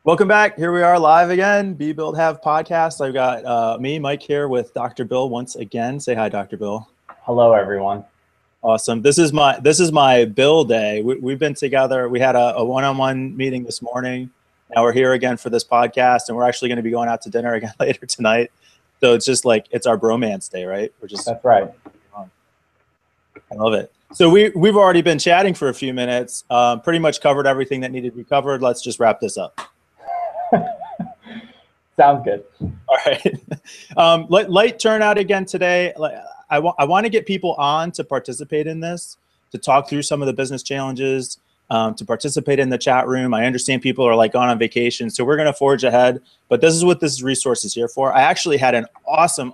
Welcome back. Here we are live again. Be Build Have podcast. I've got me, Mike, here with Dr. Bill once again. Say hi, Dr. Bill. Hello, everyone. Awesome. This is my Bill day. We've been together. We had a one-on-one meeting this morning. Now we're here again for this podcast, and we're actually going to be going out to dinner again later tonight. So it's just like it's our bromance day, right? That's right. I love it. So we've already been chatting for a few minutes. Pretty much covered everything that needed to be covered. Let's just wrap this up. Sounds good. All right. Light turnout again today. I want to get people on to participate in this, to talk through some of the business challenges, to participate in the chat room. I understand people are like gone on vacation, so we're going to forge ahead. But this is what this resource is here for. I actually had an awesome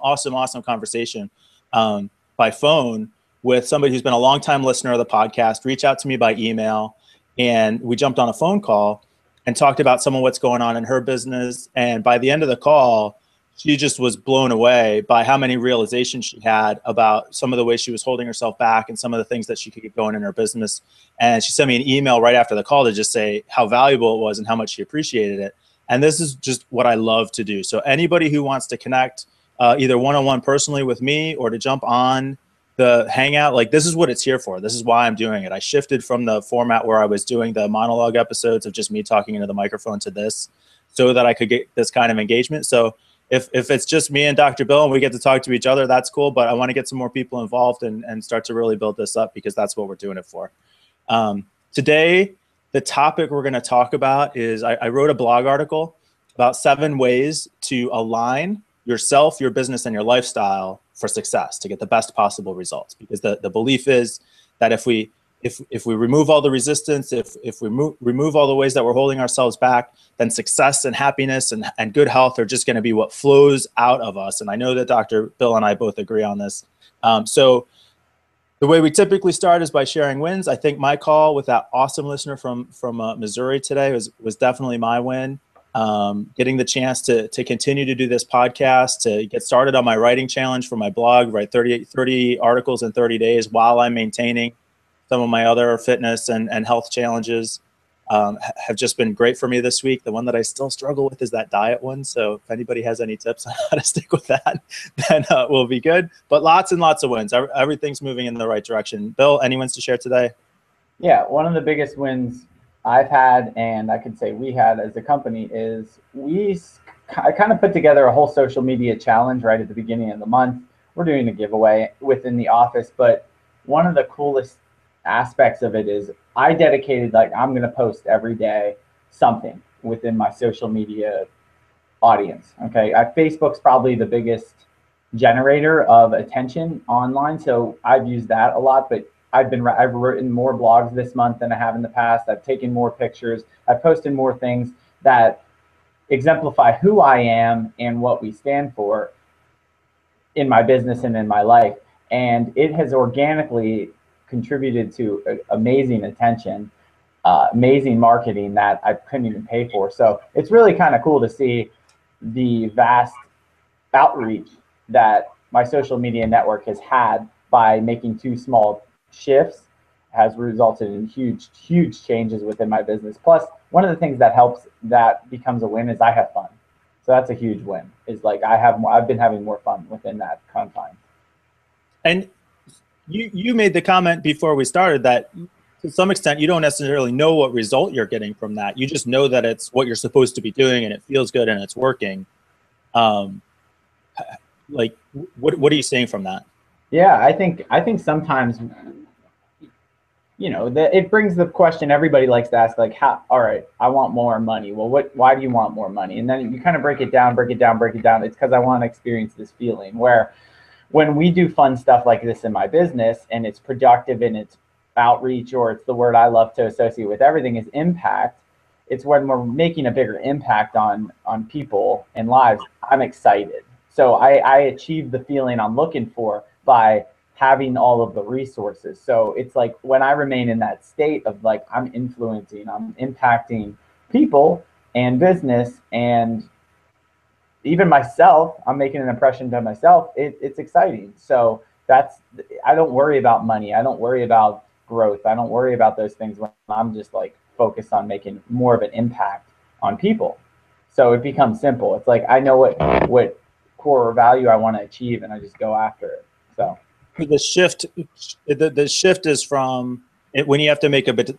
conversation by phone with somebody who's been a longtime listener of the podcast, reach out to me by email, and we jumped on a phone call and talked about some of what's going on in her business. And by the end of the call, she just was blown away by how many realizations she had about some of the ways she was holding herself back and some of the things that she could get going in her business. And she sent me an email right after the call to just say how valuable it was and how much she appreciated it. And this is just what I love to do. So anybody who wants to connect either one-on-one personally with me or to jump on the hangout, like this is what it's here for. This is why I'm doing it. I shifted from the format where I was doing the monologue episodes of just me talking into the microphone to this so that I could get this kind of engagement. So if it's just me and Dr. Bill and we get to talk to each other, that's cool. But I want to get some more people involved and start to really build this up because that's what we're doing it for. Today, the topic we're going to talk about is I wrote a blog article about 7 ways to align yourself, your business, and your lifestyle for success to get the best possible results. Because the belief is that if we remove all the resistance, if we remove all the ways that we're holding ourselves back, then success and happiness and good health are just going to be what flows out of us. And I know that Dr. Bill and I both agree on this. So the way we typically start is by sharing wins. I think my call with that awesome listener from Missouri today was definitely my win. Getting the chance to continue to do this podcast, to get started on my writing challenge for my blog, write 30 articles in 30 days while I'm maintaining some of my other fitness and health challenges, have just been great for me this week. The one that I still struggle with is that diet one. So if anybody has any tips on how to stick with that, then we'll be good. But lots and lots of wins. Everything's moving in the right direction. Bill, any wins to share today? Yeah, one of the biggest wins I've had, and I could say we had as a company, is I kind of put together a whole social media challenge right at the beginning of the month. We're doing a giveaway within the office, but one of the coolest aspects of it is I dedicated, like, I'm going to post every day something within my social media audience. Okay, Facebook's probably the biggest generator of attention online, so I've used that a lot, but I've written more blogs this month than I have in the past. I've taken more pictures. I've posted more things that exemplify who I am and what we stand for in my business and in my life. And it has organically contributed to amazing attention, amazing marketing that I couldn't even pay for. So it's really kind of cool to see the vast outreach that my social media network has had by making 2 small shifts has resulted in huge changes within my business. Plus, one of the things that helps that becomes a win is I have fun. So that's a huge win. Is like I've been having more fun within that confines. And you made the comment before we started that to some extent you don't necessarily know what result you're getting from that. You just know that it's what you're supposed to be doing and it feels good and it's working. Like what are you saying from that? Yeah, I think sometimes, it brings the question everybody likes to ask, like, how, all right, I want more money. Well, why do you want more money? And then you kind of break it down. It's because I want to experience this feeling where when we do fun stuff like this in my business and it's productive and it's outreach, or it's the word I love to associate with everything is impact. It's when we're making a bigger impact on people and lives. I'm excited. So I achieve the feeling I'm looking for by having all of the resources. So it's like when I remain in that state of like I'm impacting people and business and even myself, I'm making an impression to myself. It's exciting. So I don't worry about money. I don't worry about growth. I don't worry about those things when I'm just like focused on making more of an impact on people. So it becomes simple. It's like I know what core value I want to achieve, and I just go after it. So the shift is from it, when you have to make a business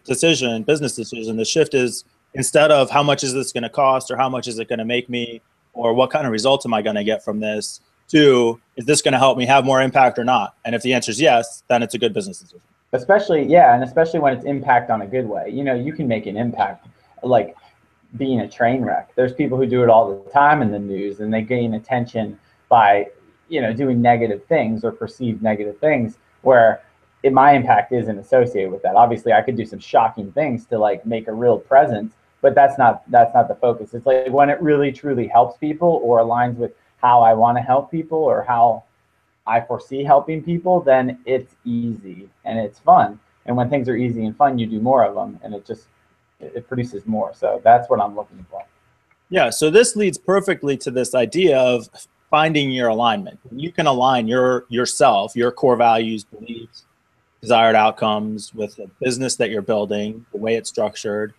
decision. The shift is, instead of how much is this going to cost, or how much is it going to make me, or what kind of results am I going to get from this, to, is this going to help me have more impact or not? And if the answer is yes, then it's a good business decision. Especially, yeah, and especially when it's impact on a good way. You know, you can make an impact like being a train wreck. There's people who do it all the time in the news, and they gain attention by, you know, doing negative things or perceived negative things, where my impact isn't associated with that. Obviously, I could do some shocking things to like make a real presence, but that's not the focus. It's like when it really truly helps people or aligns with how I want to help people or how I foresee helping people, then it's easy and it's fun. And when things are easy and fun, you do more of them, and it produces more. So that's what I'm looking for. Yeah. So this leads perfectly to this idea of finding your alignment. You can align yourself, your core values, beliefs, desired outcomes with the business that you're building, the way it's structured,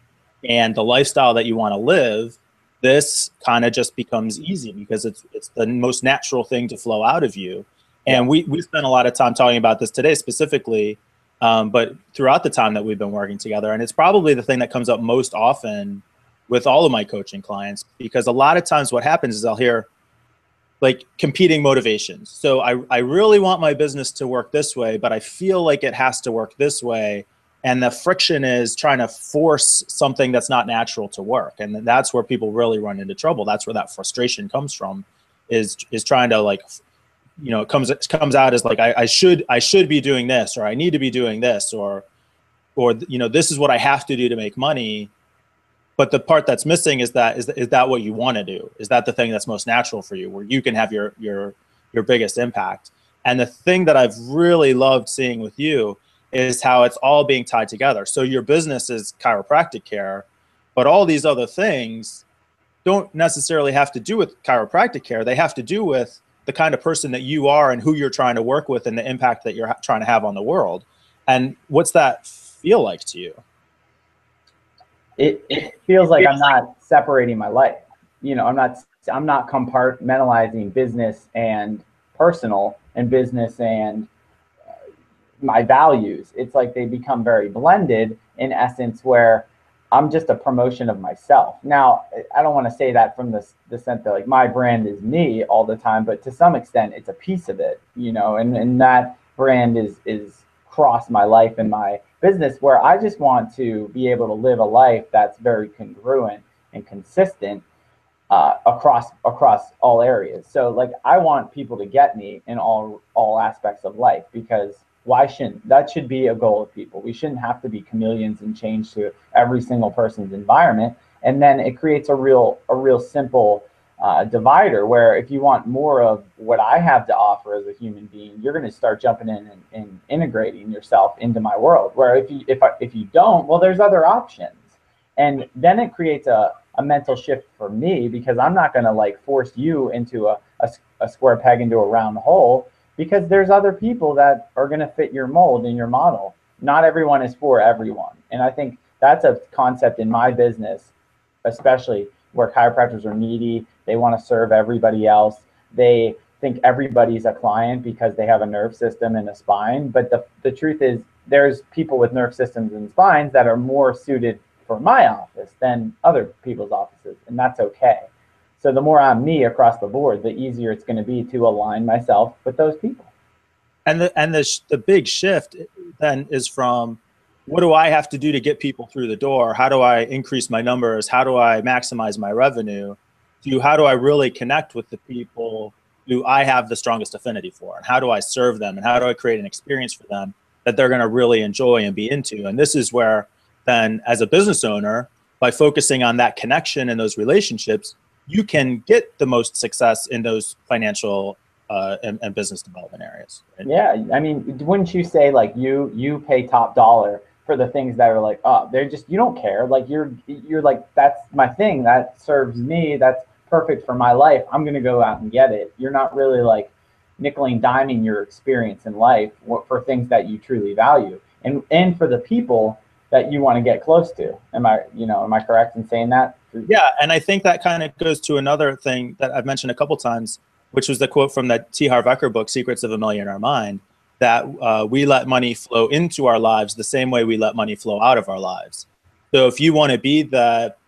and the lifestyle that you want to live. This kind of just becomes easy because it's the most natural thing to flow out of you. And we spent a lot of time talking about this today specifically, but throughout the time that we've been working together. And it's probably the thing that comes up most often with all of my coaching clients, because a lot of times what happens is I'll hear like competing motivations. So I really want my business to work this way, but I feel like it has to work this way. And the friction is trying to force something that's not natural to work. And that's where people really run into trouble. That's where that frustration comes from, is trying to, like, you know, it comes out as like, I should be doing this, or I need to be doing this, or, you know, this is what I have to do to make money. But the part that's missing is that what you want to do? Is that the thing that's most natural for you, where you can have your biggest impact? And the thing that I've really loved seeing with you is how it's all being tied together. So your business is chiropractic care, but all these other things don't necessarily have to do with chiropractic care. They have to do with the kind of person that you are and who you're trying to work with and the impact that you're trying to have on the world. And what's that feel like to you? It feels like I'm not separating my life. You know, I'm not compartmentalizing business and personal, and business and my values. It's like they become very blended in essence, where I'm just a promotion of myself. Now, I don't want to say that from the sense that like my brand is me all the time, but to some extent it's a piece of it, you know, and that brand is across my life and my business, where I just want to be able to live a life that's very congruent and consistent across all areas. So like I want people to get me in all aspects of life, because why shouldn't that should be a goal of people? We shouldn't have to be chameleons and change to every single person's environment. And then it creates a real simple divider, where if you want more of what I have to offer as a human being, you're going to start jumping in and integrating yourself into my world. Where if you don't, well, there's other options. And then it creates a mental shift for me, because I'm not going to like force you into a square peg into a round hole, because there's other people that are going to fit your mold and your model. Not everyone is for everyone. And I think that's a concept in my business, especially where chiropractors are needy. They want to serve everybody else. They think everybody's a client because they have a nerve system and a spine. But the truth is, there's people with nerve systems and spines that are more suited for my office than other people's offices, and that's okay. So the more I'm me across the board, the easier it's going to be to align myself with those people. And the big shift then is from, what do I have to do to get people through the door? How do I increase my numbers? How do I maximize my revenue? To how do I really connect with the people who I have the strongest affinity for? And how do I serve them? And how do I create an experience for them that they're going to really enjoy and be into? And this is where then, as a business owner, by focusing on that connection and those relationships, you can get the most success in those financial and business development areas. Right? Yeah, I mean, wouldn't you say like you pay top dollar for the things that are like, oh, they're just, you don't care. Like you're like, that's my thing, that serves me, that's perfect for my life, I'm gonna go out and get it. You're not really like nickel and diming your experience in life for things that you truly value, and for the people that you want to get close to. Am I correct in saying that? Yeah, and I think that kind of goes to another thing that I've mentioned a couple times, which was the quote from that T. Harv Eker book, Secrets of a Millionaire Mind, that we let money flow into our lives the same way we let money flow out of our lives. So if you want to be that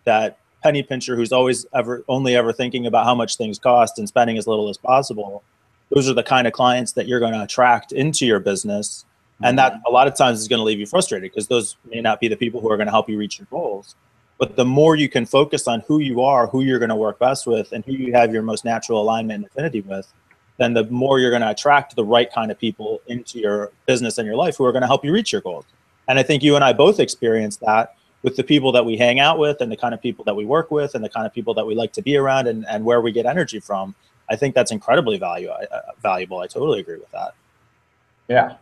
penny pincher who's always only ever thinking about how much things cost and spending as little as possible, those are the kind of clients that you're going to attract into your business. And that a lot of times is going to leave you frustrated because those may not be the people who are going to help you reach your goals. But the more you can focus on who you are, who you're going to work best with, and who you have your most natural alignment and affinity with, then the more you're going to attract the right kind of people into your business and your life who are going to help you reach your goals. And I think you and I both experienced that with the people that we hang out with and the kind of people that we work with and the kind of people that we like to be around and where we get energy from. I think that's incredibly valuable. I totally agree with that. Yeah.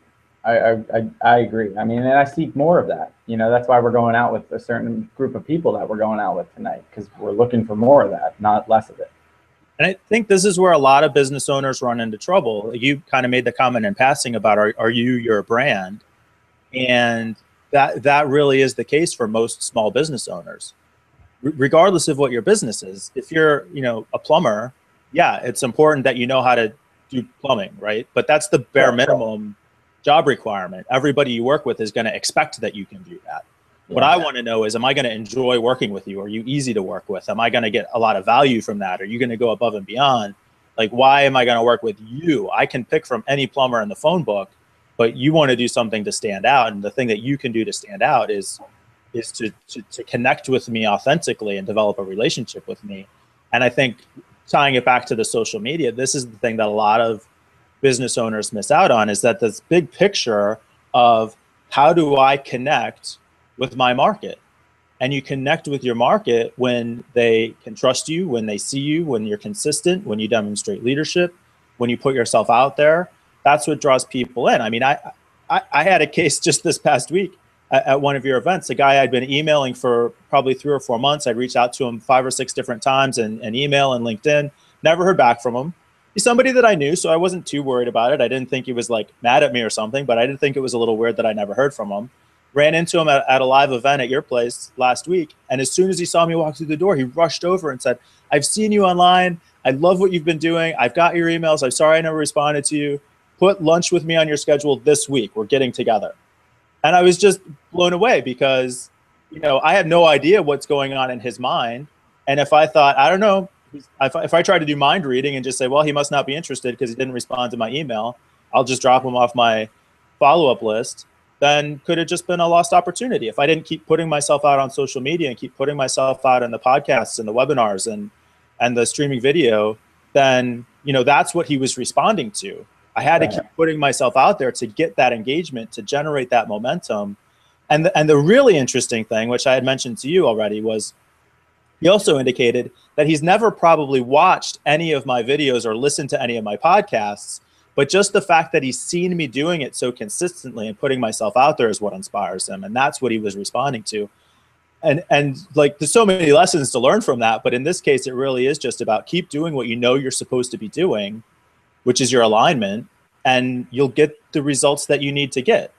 I agree. I mean, and I seek more of that. You know, that's why we're going out with a certain group of people that we're going out with tonight, because we're looking for more of that, not less of it. And I think this is where a lot of business owners run into trouble. You kind of made the comment in passing about are you your brand? And that really is the case for most small business owners. Regardless of what your business is, if you're, a plumber, yeah, it's important that you know how to do plumbing, right? But that's the bare minimum job requirement. Everybody you work with is going to expect that you can do that. Yeah. What I want to know is, am I going to enjoy working with you? Are you easy to work with? Am I going to get a lot of value from that? Are you going to go above and beyond? Like, why am I going to work with you? I can pick from any plumber in the phone book, but you want to do something to stand out. And the thing that you can do to stand out is to connect with me authentically and develop a relationship with me. And I think tying it back to the social media, this is the thing that a lot of business owners miss out on, is that this big picture of how do I connect with my market? And you connect with your market when they can trust you, when they see you, when you're consistent, when you demonstrate leadership, when you put yourself out there. That's what draws people in. I mean, I had a case just this past week at one of your events. A guy I'd been emailing for probably 3 or 4 months. I'd reached out to him 5 or 6 different times in email and LinkedIn. Never heard back from him. He's somebody that I knew, so I wasn't too worried about it. I didn't think he was like mad at me or something, but I did think it was a little weird that I never heard from him. Ran into him at a live event at your place last week. And as soon as he saw me walk through the door, he rushed over and said, "I've seen you online. I love what you've been doing. I've got your emails. I'm sorry I never responded to you. Put lunch with me on your schedule this week. We're getting together." And I was just blown away because, I had no idea what's going on in his mind. And if I thought, I don't know, if I tried to do mind reading and just say, well, he must not be interested because he didn't respond to my email, I'll just drop him off my follow-up list, then could have just been a lost opportunity. If I didn't keep putting myself out on social media and keep putting myself out in the podcasts and the webinars and the streaming video, then, that's what he was responding to. I had to keep putting myself out there to get that engagement, to generate that momentum. And the really interesting thing, which I had mentioned to you already, was he also indicated that he's never probably watched any of my videos or listened to any of my podcasts, but just the fact that he's seen me doing it so consistently and putting myself out there is what inspires him. And that's what he was responding to. And like, there's so many lessons to learn from that. But in this case, it really is just about keep doing what you know you're supposed to be doing, which is your alignment, and you'll get the results that you need to get.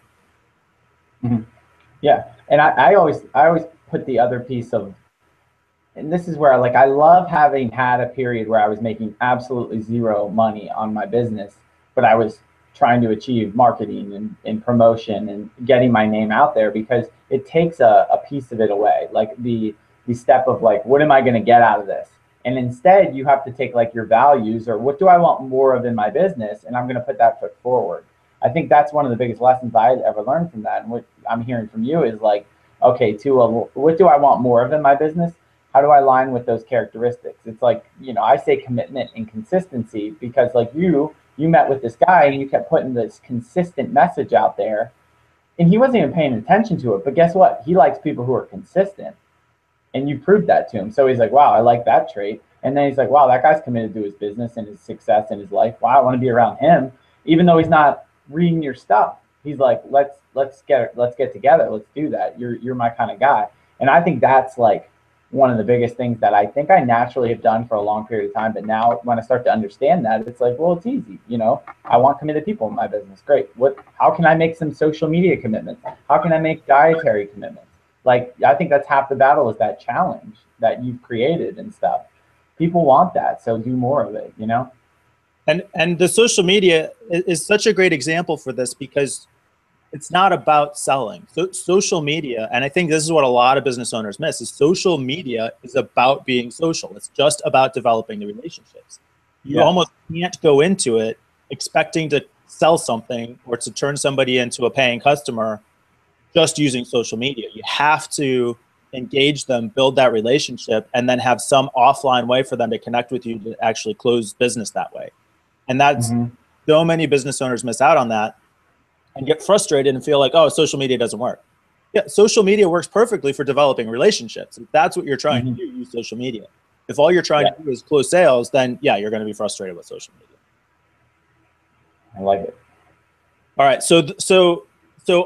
Mm-hmm. Yeah. And I always put the other piece of, and this is where I love having had a period where I was making absolutely zero money on my business, but I was trying to achieve marketing and promotion and getting my name out there, because it takes a piece of it away. Like the step of what am I going to get out of this? And instead you have to take your values, or what do I want more of in my business? And I'm going to put that foot forward. I think that's one of the biggest lessons I ever learned from that. And what I'm hearing from you is okay, what do I want more of in my business? How do I align with those characteristics? It's I say commitment and consistency, because you met with this guy and you kept putting this consistent message out there, and he wasn't even paying attention to it. But guess what? He likes people who are consistent, and you proved that to him. So he's like, wow, I like that trait. And then he's like, wow, that guy's committed to his business and his success in his life. Wow, I want to be around him, even though he's not reading your stuff. He's like, let's get together. Let's do that. You're my kind of guy. And I think that's one of the biggest things that I think I naturally have done for a long period of time. But now when I start to understand that, it's well, it's easy. I want committed people in my business. Great. How can I make some social media commitments? How can I make dietary commitments? Like, I think that's half the battle, is that challenge that you've created and stuff. People want that, so do more of it, you know? And the social media is such a great example for this, because it's not about selling. So social media, and I think this is what a lot of business owners miss, is social media is about being social. It's just about developing the relationships. You almost can't go into it expecting to sell something or to turn somebody into a paying customer just using social media. You have to engage them, build that relationship, and then have some offline way for them to connect with you to actually close business that way. And that's so many business owners miss out on that and get frustrated and feel like, oh, social media doesn't work. Yeah, social media works perfectly for developing relationships. If that's what you're trying to do, use social media. If all you're trying to do is close sales, then yeah, you're going to be frustrated with social media. I like it. All right, so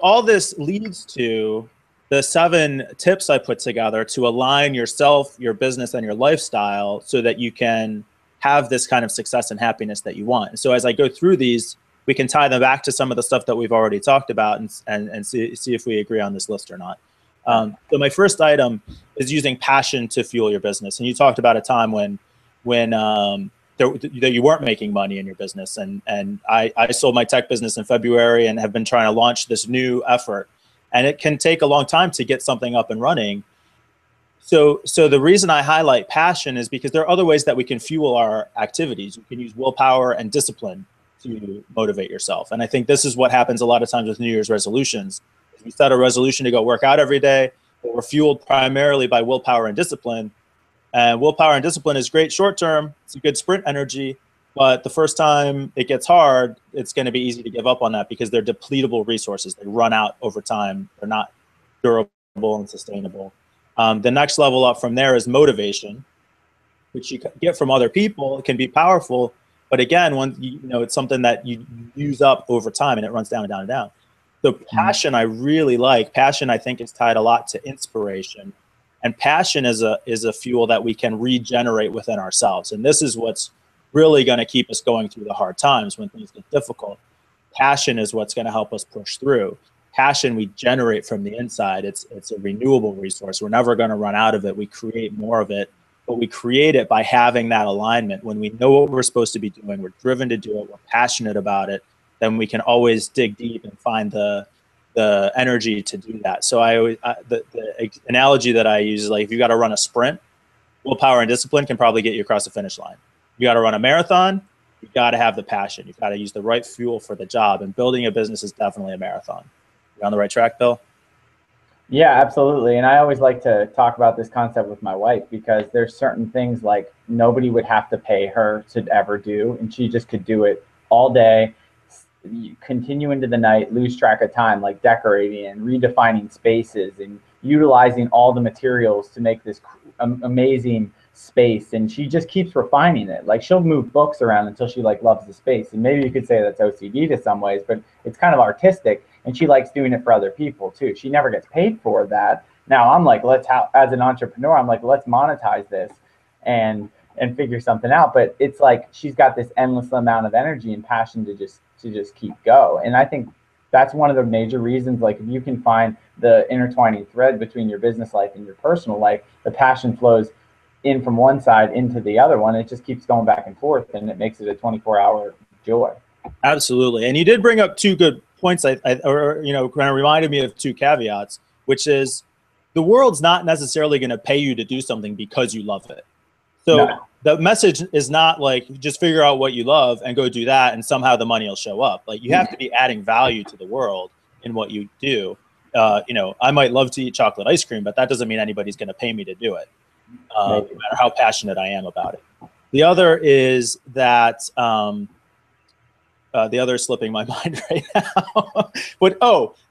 all this leads to the 7 tips I put together to align yourself, your business, and your lifestyle so that you can have this kind of success and happiness that you want. And so as I go through these, we can tie them back to some of the stuff that we've already talked about and see if we agree on this list or not. So my first item is using passion to fuel your business. And you talked about a time when that you weren't making money in your business. And I sold my tech business in February and have been trying to launch this new effort. And it can take a long time to get something up and running. So the reason I highlight passion is because there are other ways that we can fuel our activities. You can use willpower and discipline to motivate yourself. And I think this is what happens a lot of times with New Year's resolutions. We set a resolution to go work out every day, but we're fueled primarily by willpower and discipline. And willpower and discipline is great short term. It's a good sprint energy. But the first time it gets hard, it's going to be easy to give up on that because they're depletable resources. They run out over time. They're not durable and sustainable. The next level up from there is motivation, which you get from other people. It can be powerful, but again, it's something that you use up over time, and it runs down and down and down. So passion, I really like. Passion, I think, is tied a lot to inspiration, and passion is a fuel that we can regenerate within ourselves. And this is what's really going to keep us going through the hard times when things get difficult. Passion is what's going to help us push through. Passion we generate from the inside. It's a renewable resource. We're never going to run out of it. We create more of it, but we create it by having that alignment. When we know what we're supposed to be doing, we're driven to do it, we're passionate about it, then we can always dig deep and find the energy to do that. So the analogy that I use is like, if you got to run a sprint, willpower and discipline can probably get you across the finish line. You got to run a marathon, you got to have the passion. You've got to use the right fuel for the job, and building a business is definitely a marathon. You're on the right track, Bill? Yeah, absolutely. And I always like to talk about this concept with my wife, because there's certain things like nobody would have to pay her to ever do, and she just could do it all day, continue into the night, lose track of time, like decorating and redefining spaces and utilizing all the materials to make this amazing space. And she just keeps refining it. Like, she'll move books around until she like loves the space. And maybe you could say that's OCD to some ways, but it's kind of artistic. And she likes doing it for other people too. She never gets paid for that. Now I'm like, as an entrepreneur, I'm like, let's monetize this and figure something out. But it's like, she's got this endless amount of energy and passion to just keep go. And I think that's one of the major reasons, like, if you can find the intertwining thread between your business life and your personal life, the passion flows in from one side into the other one. It just keeps going back and forth, and it makes it a 24-hour joy. Absolutely. And you did bring up 2 good points, kind of reminded me of 2 caveats, which is the world's not necessarily going to pay you to do something because you love it. So the message is not like, just figure out what you love and go do that, and somehow the money will show up. Like, you have to be adding value to the world in what you do. I might love to eat chocolate ice cream, but that doesn't mean anybody's going to pay me to do it, no matter how passionate I am about it. The other is that the other is slipping my mind right now. But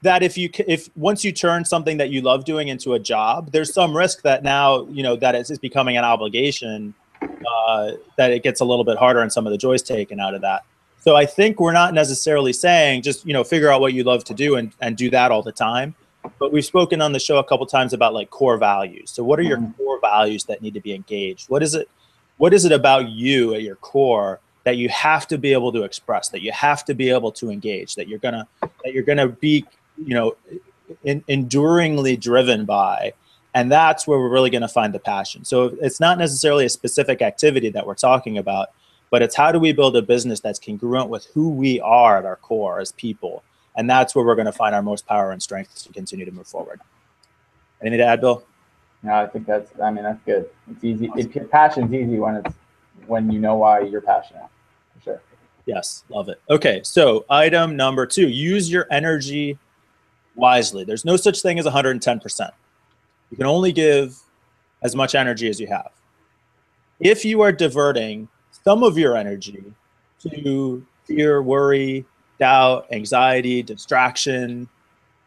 that if once you turn something that you love doing into a job, there's some risk that now that it's becoming an obligation, that it gets a little bit harder and some of the joy's taken out of that. So I think we're not necessarily saying just figure out what you love to do and do that all the time. But we've spoken on the show a couple times about like core values. So what are your core values that need to be engaged? What is it about you at your core that you have to be able to express, that you have to be able to engage, that you're gonna be, enduringly driven by. And that's where we're really going to find the passion. So it's not necessarily a specific activity that we're talking about, but it's how do we build a business that's congruent with who we are at our core as people. And that's where we're going to find our most power and strength to continue to move forward. Anything to add, Bill? No, I think that's good. It's easy. Passion's easy when you know why you're passionate, for sure. Yes, love it. Okay, so item number 2, use your energy wisely. There's no such thing as 110%. You can only give as much energy as you have. If you are diverting some of your energy to fear, worry, doubt, anxiety, distraction,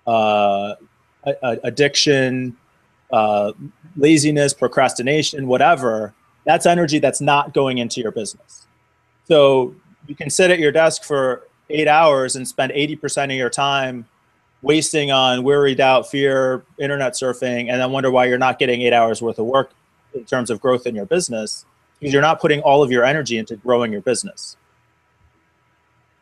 addiction, laziness, procrastination, whatever, that's energy that's not going into your business. So you can sit at your desk for 8 hours and spend 80% of your time wasting on worry, doubt, fear, internet surfing, and then wonder why you're not getting 8 hours worth of work in terms of growth in your business, because you're not putting all of your energy into growing your business.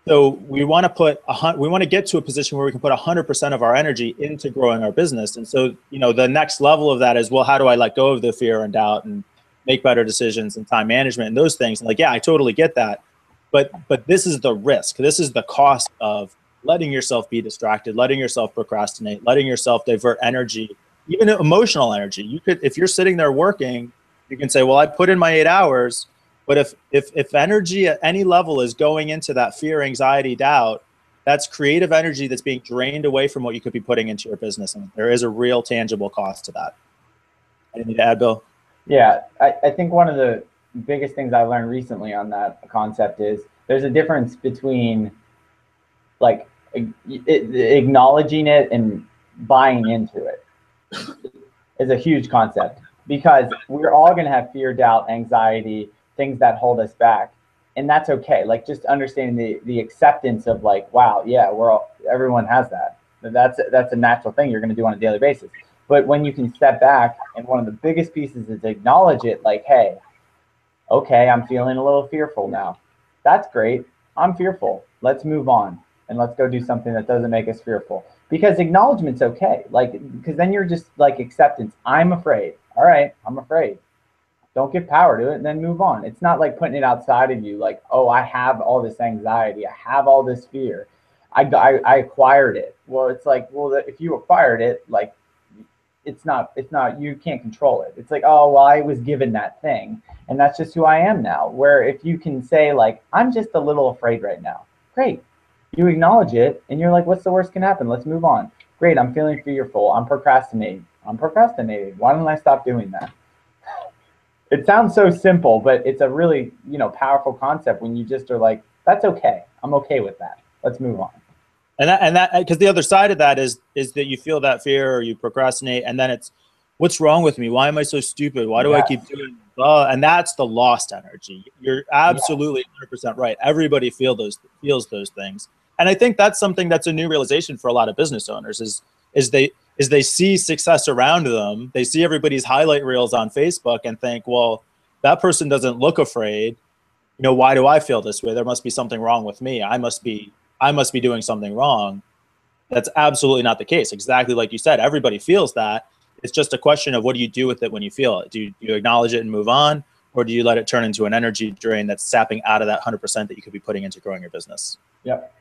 So we want to get to a position where we can put 100% of our energy into growing our business. And so, the next level of that is, well, how do I let go of the fear and doubt and make better decisions and time management and those things? And yeah, I totally get that. But this is the risk. This is the cost of letting yourself be distracted, letting yourself procrastinate, letting yourself divert energy, even emotional energy. You could, if you're sitting there working, you can say, well, I put in my 8 hours, but if energy at any level is going into that fear, anxiety, doubt, that's creative energy that's being drained away from what you could be putting into your business. And there is a real tangible cost to that. Anything to add, Bill? Yeah, I think one of the biggest things I learned recently on that concept is there's a difference between acknowledging it and buying into it is a huge concept, because we're all going to have fear, doubt, anxiety, things that hold us back, and that's okay. Just understanding the acceptance of wow, yeah, everyone has that. That's a natural thing you're going to do on a daily basis. But when you can step back, and one of the biggest pieces is to acknowledge it, hey, okay, I'm feeling a little fearful now. That's great. I'm fearful. Let's move on and let's go do something that doesn't make us fearful. Because acknowledgement's okay. Because then you're just acceptance. I'm afraid. All right, I'm afraid. Don't give power to it and then move on. It's not putting it outside of you. Oh, I have all this anxiety. I have all this fear. I acquired it. Well, it's if you acquired it, it's not, you can't control it. It's oh, well, I was given that thing and that's just who I am now. Where if you can say I'm just a little afraid right now. Great. You acknowledge it and you're what's the worst can happen? Let's move on. Great. I'm feeling fearful. I'm procrastinating. Why don't I stop doing that? It sounds so simple, but it's a really, powerful concept when you just are that's okay. I'm okay with that. Let's move on. And that, because the other side of that is that you feel that fear or you procrastinate, and then it's, what's wrong with me? Why am I so stupid? Why do I keep doing this? And that's the lost energy. You're absolutely 100% right. Everybody feels those things. And I think that's something that's a new realization for a lot of business owners is they see success around them. They see everybody's highlight reels on Facebook and think, well, that person doesn't look afraid. Why do I feel this way? There must be something wrong with me. I must be doing something wrong. That's absolutely not the case. Exactly like you said, everybody feels that. It's just a question of what do you do with it when you feel it? Do you acknowledge it and move on? Or do you let it turn into an energy drain that's sapping out of that 100% that you could be putting into growing your business? Yep.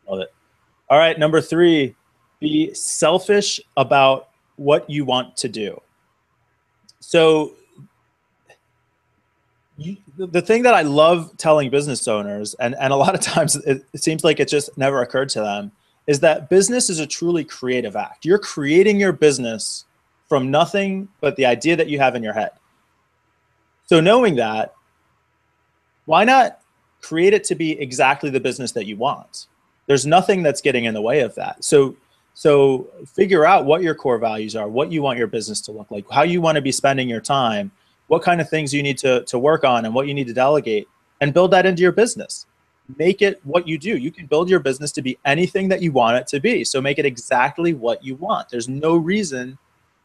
Love it. All right, number 3, be selfish about what you want to do. So the thing that I love telling business owners, and a lot of times it seems like it just never occurred to them, is that business is a truly creative act. You're creating your business from nothing but the idea that you have in your head. So knowing that, why not create it to be exactly the business that you want? There's nothing that's getting in the way of that. So figure out what your core values are, what you want your business to look like, how you want to be spending your time, what kind of things you need to work on and what you need to delegate, and build that into your business. Make it what you do. You can build your business to be anything that you want it to be. So make it exactly what you want. There's no reason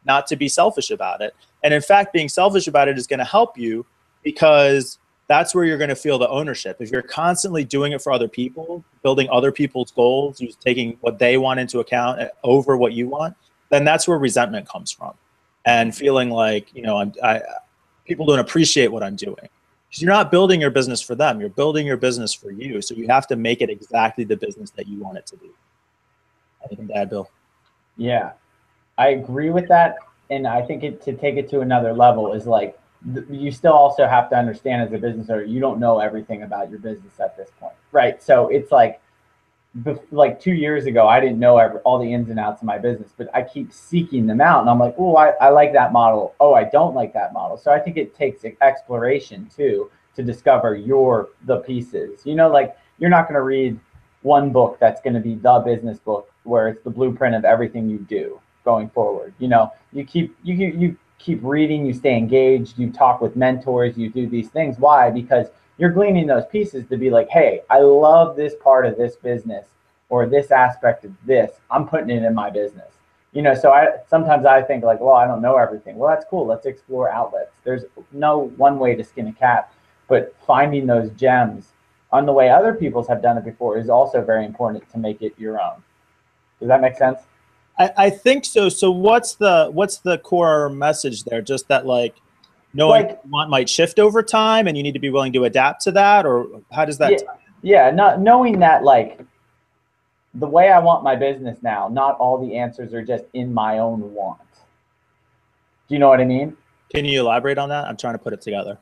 not to be selfish about it. And in fact, being selfish about it is going to help you, because that's where you're going to feel the ownership. If you're constantly doing it for other people, building other people's goals, you're taking what they want into account over what you want, then that's where resentment comes from. And feeling like, you know, people don't appreciate what I'm doing. Because you're not building your business for them. You're building your business for you. So you have to make it exactly the business that you want it to be. Anything to add, Bill? Yeah, I agree with that. And I think to take it to another level is like, you still also have to understand as a business owner, you don't know everything about your business at this point, right? So it's like 2 years ago, I didn't know all the ins and outs of my business, but I keep seeking them out. And I'm like, oh, I like that model. Oh, I don't like that model. So I think it takes exploration too, to discover the pieces. You know, like you're not going to read one book that's going to be the business book where it's the blueprint of everything you do going forward. You know, you keep reading, you stay engaged, you talk with mentors, you do these things. Why? Because you're gleaning those pieces to be like, hey, I love this part of this business or this aspect of this. I'm putting it in my business. You know, so sometimes I think like, well, I don't know everything. Well, that's cool. Let's explore outlets. There's no one way to skin a cat, but finding those gems on the way other people's have done it before is also very important to make it your own. Does that make sense? I think so. So what's the core message there? Just that like knowing what you want might shift over time and you need to be willing to adapt to that, or how does that? Not knowing that like the way I want my business now, not all the answers are just in my own want. Do you know what I mean? Can you elaborate on that? I'm trying to put it together.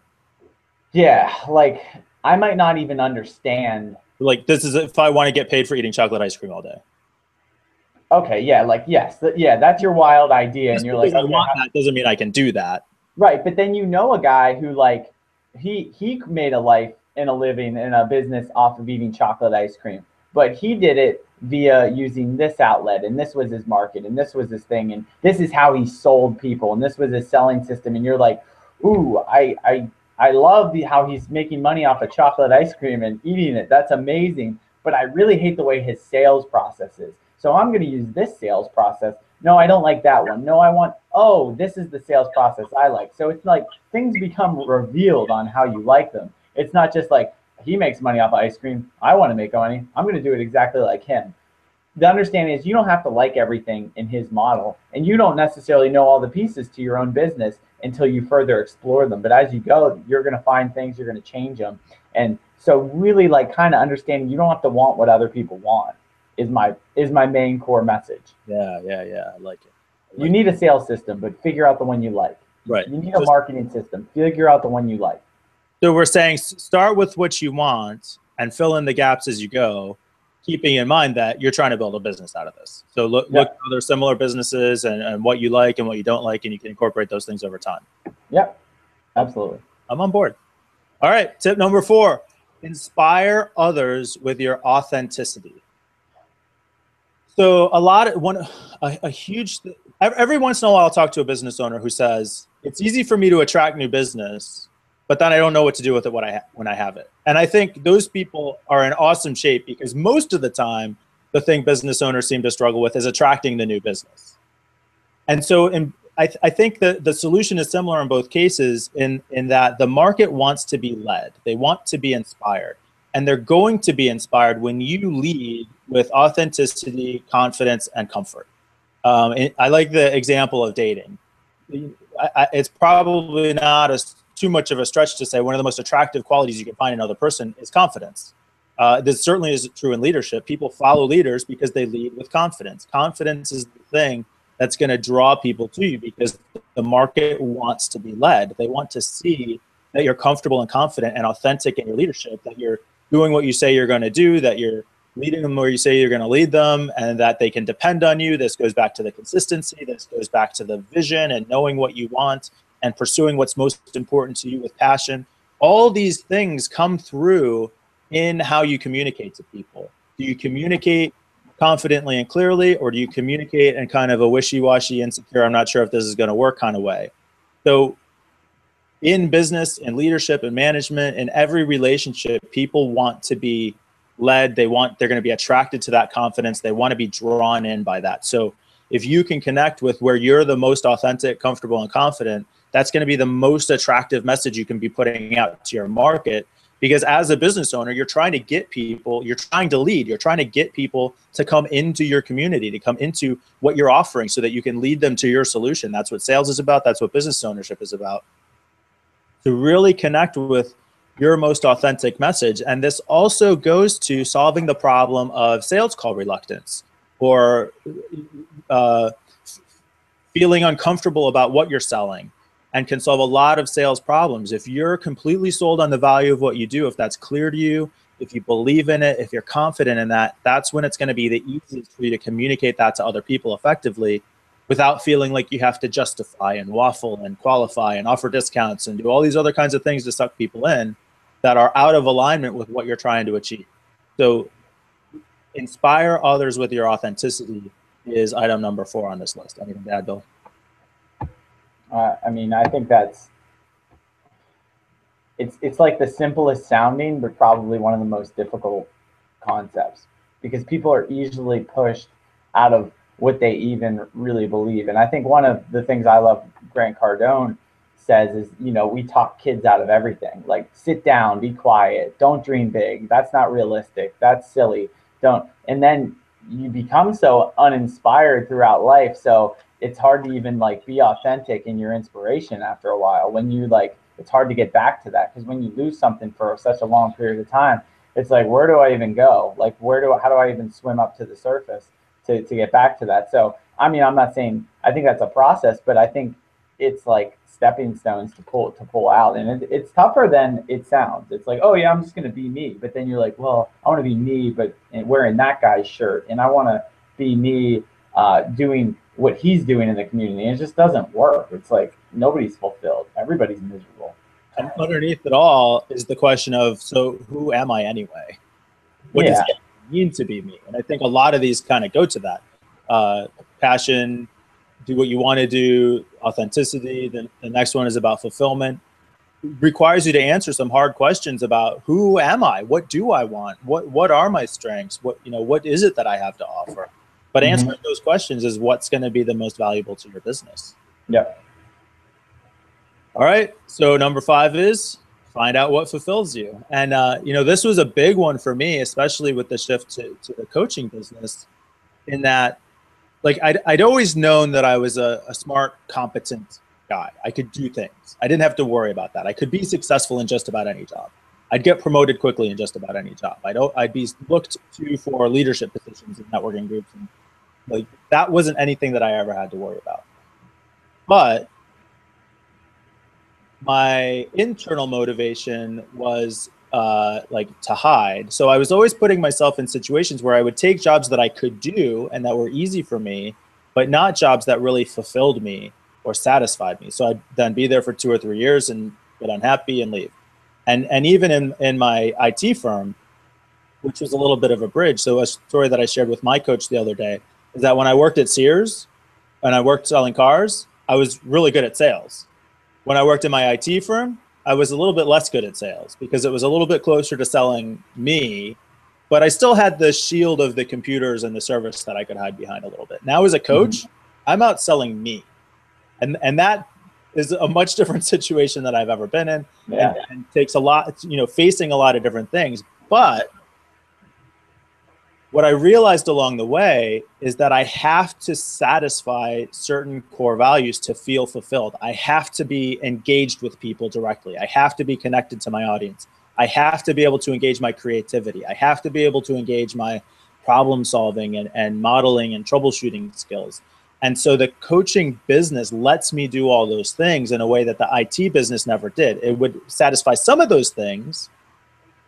Yeah, like I might not even understand. Like this is if I want to get paid for eating chocolate ice cream all day. Okay, yeah, like yes, that's your wild idea, just and you're like, I want that doesn't mean I can do that. Right, but then you know a guy who like he made a life and a living in a business off of eating chocolate ice cream, but he did it via using this outlet, and this was his market, and this was his thing, and this is how he sold people, and this was his selling system, and you're like, ooh, I love how he's making money off of chocolate ice cream and eating it. That's amazing, but I really hate the way his sales process is. So I'm going to use this sales process. No, I don't like that one. No, this is the sales process I like. So it's like things become revealed on how you like them. It's not just like he makes money off of ice cream. I want to make money. I'm going to do it exactly like him. The understanding is you don't have to like everything in his model, and you don't necessarily know all the pieces to your own business until you further explore them. But as you go, you're going to find things, you're going to change them. And so really like kind of understanding you don't have to want what other people want is my main core message. Yeah. I like it. You need a sales system, but figure out the one you like. Right. You need a marketing system. Figure out the one you like. So we're saying start with what you want and fill in the gaps as you go, keeping in mind that you're trying to build a business out of this. So look at other similar businesses and what you like and what you don't like, and you can incorporate those things over time. Yep, absolutely. I'm on board. All right, tip number 4, inspire others with your authenticity. So every once in a while I'll talk to a business owner who says, it's easy for me to attract new business, but then I don't know what to do with it when I have it. And I think those people are in awesome shape because most of the time, the thing business owners seem to struggle with is attracting the new business. And so I think that the solution is similar in both cases in that the market wants to be led. They want to be inspired. And they're going to be inspired when you lead with authenticity, confidence, and comfort. I like the example of dating. It's probably not too much of a stretch to say one of the most attractive qualities you can find in another person is confidence. This certainly is true in leadership. People follow leaders because they lead with confidence. Confidence is the thing that's going to draw people to you because the market wants to be led. They want to see that you're comfortable and confident and authentic in your leadership, that you're doing what you say you're going to do, that you're leading them where you say you're going to lead them, and that they can depend on you. This goes back to the consistency. This goes back to the vision and knowing what you want and pursuing what's most important to you with passion. All these things come through in how you communicate to people. Do you communicate confidently and clearly, or do you communicate in kind of a wishy-washy, insecure, I'm not sure if this is going to work kind of way? So in business and leadership and management, in every relationship, people want to be led. They're going to be attracted to that confidence. They want to be drawn in by that. So if you can connect with where you're the most authentic, comfortable, and confident, that's going to be the most attractive message you can be putting out to your market. Because as a business owner, you're trying to get people, you're trying to lead, you're trying to get people to come into your community, to come into what you're offering so that you can lead them to your solution. That's what sales is about. That's what business ownership is about. To really connect with your most authentic message. And this also goes to solving the problem of sales call reluctance, or feeling uncomfortable about what you're selling, and can solve a lot of sales problems. If you're completely sold on the value of what you do, if that's clear to you, if you believe in it, if you're confident in that, that's when it's going to be the easiest for you to communicate that to other people effectively without feeling like you have to justify and waffle and qualify and offer discounts and do all these other kinds of things to suck people in that are out of alignment with what you're trying to achieve. So inspire others with your authenticity is item number 4 on this list. Anything to add, Bill? I mean, I think it's like the simplest sounding, but probably one of the most difficult concepts, because people are easily pushed out of what they even really believe. And I think one of the things I love Grant Cardone says is, you know, we talk kids out of everything. Like, sit down, be quiet, don't dream big. That's not realistic. That's silly. Don't. And then you become so uninspired throughout life. So it's hard to even like be authentic in your inspiration after a while. When you like, it's hard to get back to that, because when you lose something for such a long period of time, it's like, where do I even go? Like, how do I even swim up to the surface to get back to that? So, I mean, I'm not saying, I think that's a process, but I think it's like stepping stones to pull out. And it's tougher than it sounds. It's like, oh yeah, I'm just going to be me. But then you're like, well, I want to be me, but wearing that guy's shirt. And I want to be me doing what he's doing in the community. And it just doesn't work. It's like nobody's fulfilled. Everybody's miserable. And underneath it all is the question of, so who am I anyway? What does it mean to be me? And I think a lot of these kind of go to that. Passion, do what you want to do, authenticity. Then the next one is about fulfillment. It requires you to answer some hard questions about, who am I? What do I want? What are my strengths? What is it that I have to offer? But answering those questions is what's going to be the most valuable to your business. Yep. All right. So number 5 is find out what fulfills you. And, this was a big one for me, especially with the shift to the coaching business, in that, like, I'd always known that I was a smart, competent guy. I could do things. I didn't have to worry about that. I could be successful in just about any job. I'd get promoted quickly in just about any job. I'd be looked to for leadership positions in networking groups. And like, that wasn't anything that I ever had to worry about. But my internal motivation was like to hide. So I was always putting myself in situations where I would take jobs that I could do and that were easy for me, but not jobs that really fulfilled me or satisfied me. So I'd then be there for 2 or 3 years and get unhappy and leave. And even in my IT firm, which was a little bit of a bridge. So a story that I shared with my coach the other day is that when I worked at Sears and I worked selling cars, I was really good at sales. When I worked in my IT firm, I was a little bit less good at sales because it was a little bit closer to selling me, but I still had the shield of the computers and the service that I could hide behind a little bit. Now as a coach, I'm out selling me. And that is a much different situation than I've ever been in, and takes a lot, facing a lot of different things. But what I realized along the way is that I have to satisfy certain core values to feel fulfilled. I have to be engaged with people directly. I have to be connected to my audience. I have to be able to engage my creativity. I have to be able to engage my problem solving and modeling and troubleshooting skills. And so the coaching business lets me do all those things in a way that the IT business never did. It would satisfy some of those things,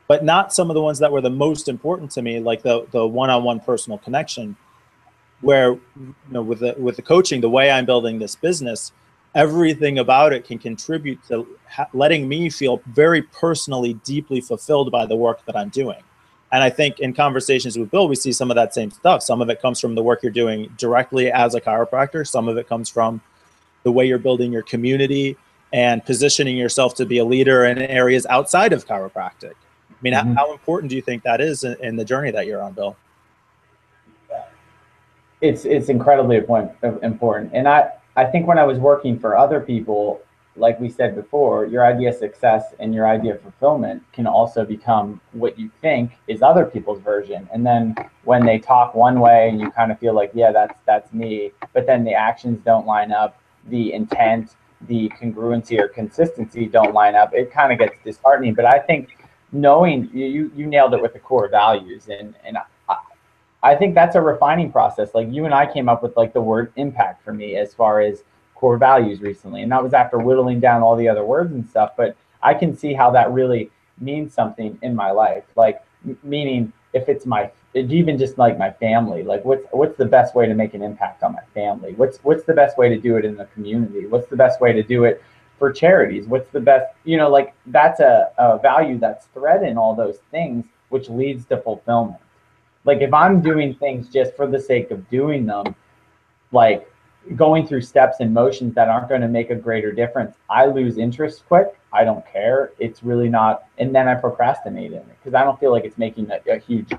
but not some of the ones that were the most important to me, like the one-on-one personal connection, where with the coaching, the way I'm building this business, everything about it can contribute to letting me feel very personally, deeply fulfilled by the work that I'm doing. And I think in conversations with Bill, we see some of that same stuff. Some of it comes from the work you're doing directly as a chiropractor. Some of it comes from the way you're building your community and positioning yourself to be a leader in areas outside of chiropractic. I mean, how important do you think that is in the journey that you're on, Bill? It's incredibly important. And I think when I was working for other people, like we said before, your idea of success and your idea of fulfillment can also become what you think is other people's version. And then when they talk one way and you kind of feel like, yeah, that's me, but then the actions don't line up, the intent, the congruency or consistency don't line up, it kind of gets disheartening. But I think knowing you nailed it with the core values, and I think that's a refining process. Like you and I came up with like the word impact for me as far as core values recently, and that was after whittling down all the other words and stuff. But I can see how that really means something in my life. Like meaning if it's even just like my family, like what's the best way to make an impact on my family? What's the best way to do it in the community? What's the best way to do it for charities? What's the best, like that's a value that's thread in all those things, which leads to fulfillment. Like if I'm doing things just for the sake of doing them, like going through steps and motions that aren't going to make a greater difference, I lose interest quick. I don't care. It's really not. And then I procrastinate in it because I don't feel like it's making a huge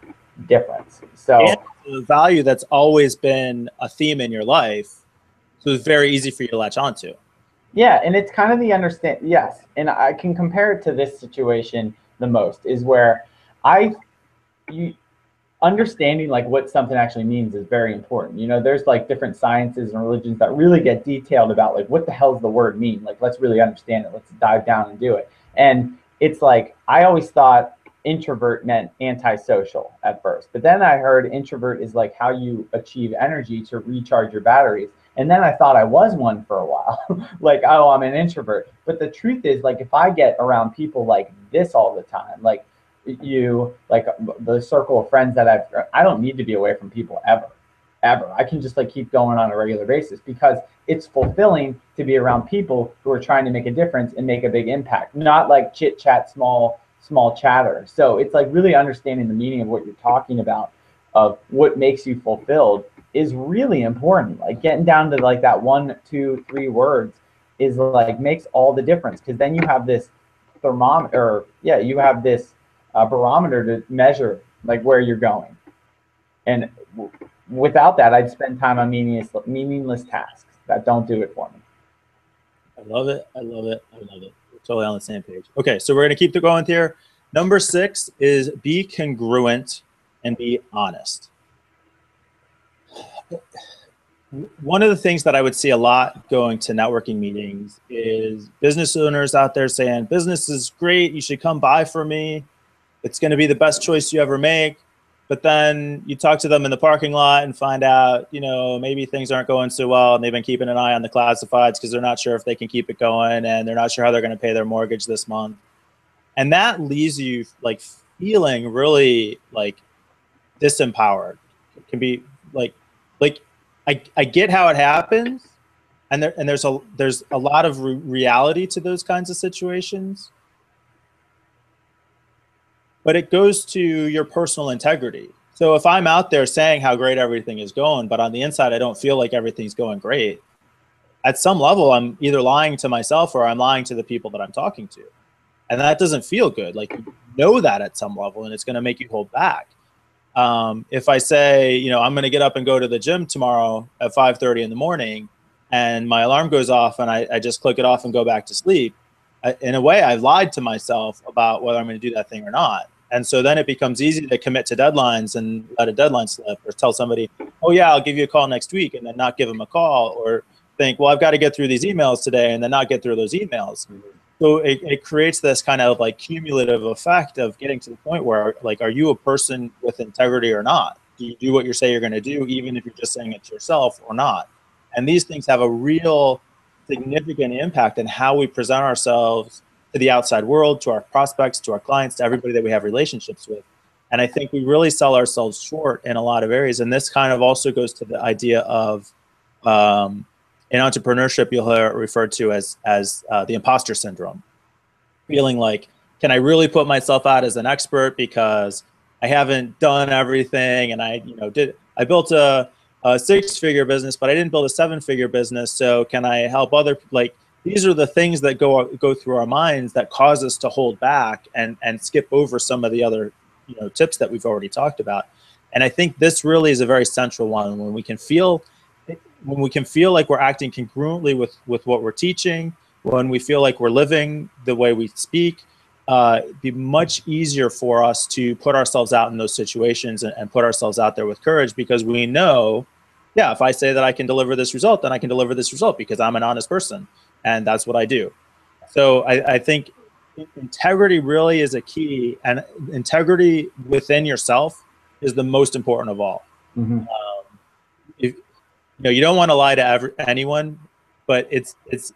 difference. So and the value that's always been a theme in your life, so it's very easy for you to latch onto. Yeah, and it's kind of yes, and I can compare it to this situation the most is where understanding like what something actually means is very important. There's like different sciences and religions that really get detailed about like what the hell does the word mean? Like let's really understand it. Let's dive down and do it. And it's like I always thought introvert meant antisocial at first, but then I heard introvert is like how you achieve energy to recharge your batteries. And then I thought I was one for a while, like, oh, I'm an introvert. But the truth is, like, if I get around people like this all the time, like like the circle of friends that I don't need to be away from people ever. I can just like keep going on a regular basis because it's fulfilling to be around people who are trying to make a difference and make a big impact, not like chit chat, small chatter. So it's like really understanding the meaning of what you're talking about, of what makes you fulfilled, is really important. Like getting down to like that 1, 2, 3 words is like makes all the difference, because then you have this thermometer, you have this barometer to measure like where you're going. And without that, I'd spend time on meaningless tasks that don't do it for me. I love it. We're totally on the same page. Okay, so we're going to keep going here. Number 6 is be congruent and be honest. One of the things that I would see a lot going to networking meetings is business owners out there saying, business is great, you should come buy from me. It's going to be the best choice you ever make. But then you talk to them in the parking lot and find out, maybe things aren't going so well, and they've been keeping an eye on the classifieds because they're not sure if they can keep it going, and they're not sure how they're going to pay their mortgage this month. And that leaves you like feeling really like disempowered. It can be like I get how it happens, and there's a lot of reality to those kinds of situations. But it goes to your personal integrity. So if I'm out there saying how great everything is going, but on the inside I don't feel like everything's going great, at some level I'm either lying to myself or I'm lying to the people that I'm talking to. And that doesn't feel good. Like, you know that at some level, and it's going to make you hold back. If I say, I'm going to get up and go to the gym tomorrow at 5:30 in the morning, and my alarm goes off and I just click it off and go back to sleep, in a way, I've lied to myself about whether I'm going to do that thing or not. And so then it becomes easy to commit to deadlines and let a deadline slip, or tell somebody, oh yeah, I'll give you a call next week, and then not give them a call, or think, well, I've got to get through these emails today, and then not get through those emails. So it creates this kind of like cumulative effect of getting to the point where, like, are you a person with integrity or not? Do you do what you say you're going to do, even if you're just saying it to yourself, or not? And these things have a real significant impact on how we present ourselves to the outside world, to our prospects, to our clients, to everybody that we have relationships with. And I think we really sell ourselves short in a lot of areas. And this kind of also goes to the idea of, in entrepreneurship, you'll hear it referred to as the imposter syndrome. Feeling like, can I really put myself out as an expert because I haven't done everything, and I built a 6-figure business, but I didn't build a 7-figure business. So can I help other, like, these are the things that go through our minds that cause us to hold back and skip over some of the other tips that we've already talked about. And I think this really is a very central one, when we can feel like we're acting congruently with what we're teaching, when we feel like we're living the way we speak, it'd be much easier for us to put ourselves out in those situations and put ourselves out there with courage, because we know, yeah, if I say that I can deliver this result, then I can deliver this result because I'm an honest person and that's what I do. So I think integrity really is a key, and integrity within yourself is the most important of all. Mm-hmm. If, you don't want to lie to anyone, but it's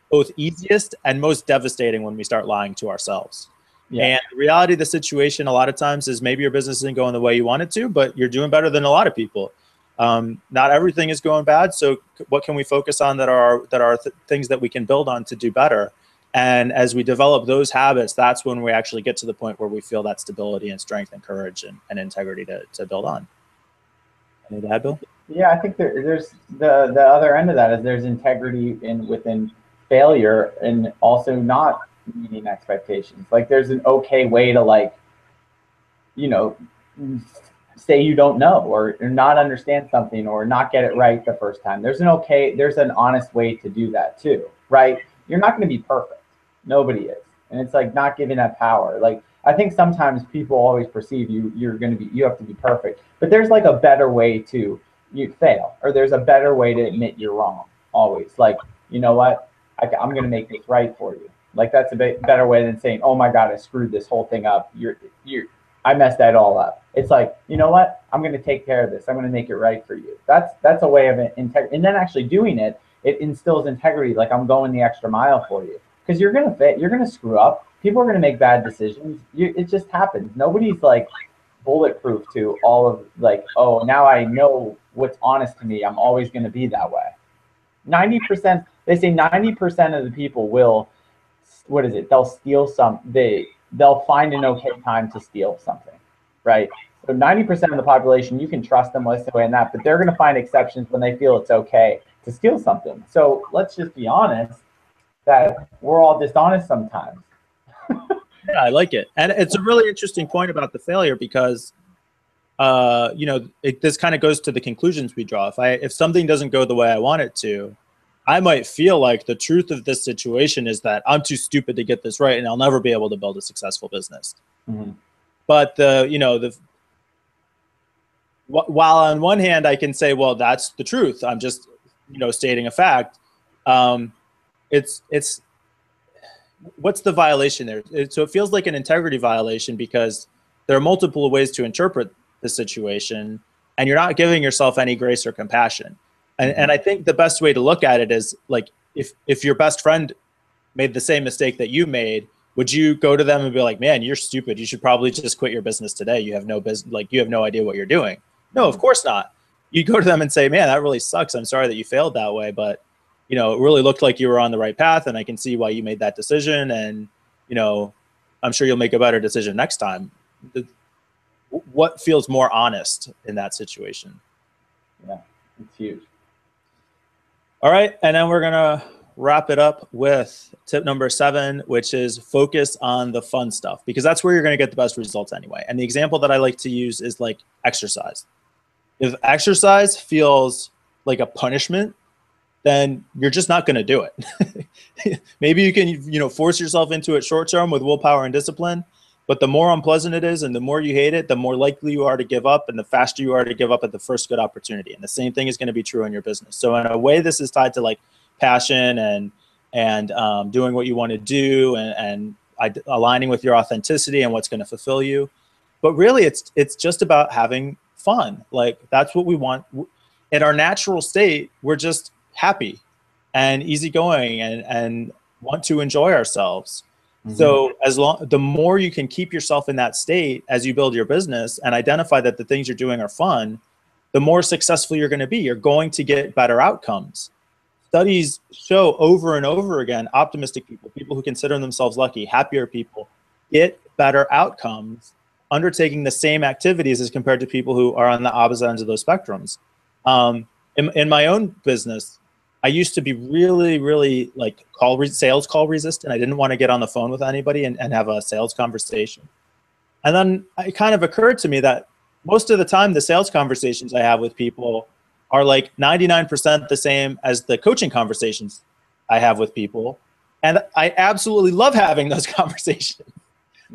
both easiest and most devastating when we start lying to ourselves. Yeah. And the reality of the situation a lot of times is maybe your business isn't going the way you want it to, but you're doing better than a lot of people. Not everything is going bad. So what can we focus on that are things that we can build on to do better? And as we develop those habits, that's when we actually get to the point where we feel that stability and strength and courage and integrity to build on. Anything to add, Bill? Yeah, I think there's the other end of that is there's integrity within failure and also not meeting expectations. Like there's an okay way to, like, say you don't know or not understand something or not get it right the first time. There's an honest way to do that too, right? You're not going to be perfect. Nobody is. And it's like not giving that power. Like I think sometimes people always perceive you have to be perfect, but there's like a better way to fail, or there's a better way to admit you're wrong always. Like, you know what? I'm going to make this right for you. Like that's a better way than saying, oh my God, I screwed this whole thing up. I messed that all up. It's like, you know what? I'm going to take care of this. I'm going to make it right for you. That's a way of integrity. And then actually doing it instills integrity. Like I'm going the extra mile for you, because you're going to screw up. People are going to make bad decisions. It just happens. Nobody's like bulletproof to all of, like, oh, now I know what's honest to me. I'm always going to be that way. 90%, they say 90% of the people will, what is it? They'll steal they'll find an okay time to steal something, right? So 90% of the population, you can trust them this way and that, but they're going to find exceptions when they feel it's okay to steal something. So let's just be honest that we're all dishonest sometimes. Yeah, I like it. And it's a really interesting point about the failure, because this kind of goes to the conclusions we draw. If something doesn't go the way I want it to, I might feel like the truth of this situation is that I'm too stupid to get this right and I'll never be able to build a successful business. Mm-hmm. But while on one hand I can say, well, that's the truth, I'm just stating a fact. It's what's the violation there? So it feels like an integrity violation, because there are multiple ways to interpret the situation and you're not giving yourself any grace or compassion. And I think the best way to look at it is, like, if your best friend made the same mistake that you made, would you go to them and be like, man, you're stupid, you should probably just quit your business today, you have no business, like, you have no idea what you're doing? No, of course not. You go to them and say, man, that really sucks, I'm sorry that you failed that way, but it really looked like you were on the right path, and I can see why you made that decision, and I'm sure you'll make a better decision next time. What feels more honest in that situation? Yeah, it's huge. All right, and then we're gonna wrap it up with tip number 7, which is focus on the fun stuff, because that's where you're gonna get the best results anyway. And the example that I like to use is like exercise. If exercise feels like a punishment, then you're just not gonna do it. Maybe you can force yourself into it short term with willpower and discipline, but the more unpleasant it is and the more you hate it, the more likely you are to give up, and the faster you are to give up at the first good opportunity. And the same thing is going to be true in your business. So in a way, this is tied to like passion and doing what you want to do and aligning with your authenticity and what's going to fulfill you. But really, it's just about having fun. Like that's what we want. In our natural state, we're just happy and easygoing and want to enjoy ourselves. Mm-hmm. So the more you can keep yourself in that state as you build your business and identify that the things you're doing are fun, the more successful you're going to be. You're going to get better outcomes. Studies show over and over again, optimistic people who consider themselves lucky, happier people, get better outcomes undertaking the same activities as compared to people who are on the opposite ends of those spectrums. In my own business, I used to be really, really like sales call resistant. I didn't want to get on the phone with anybody and have a sales conversation. And then it kind of occurred to me that most of the time the sales conversations I have with people are like 99% the same as the coaching conversations I have with people. And I absolutely love having those conversations.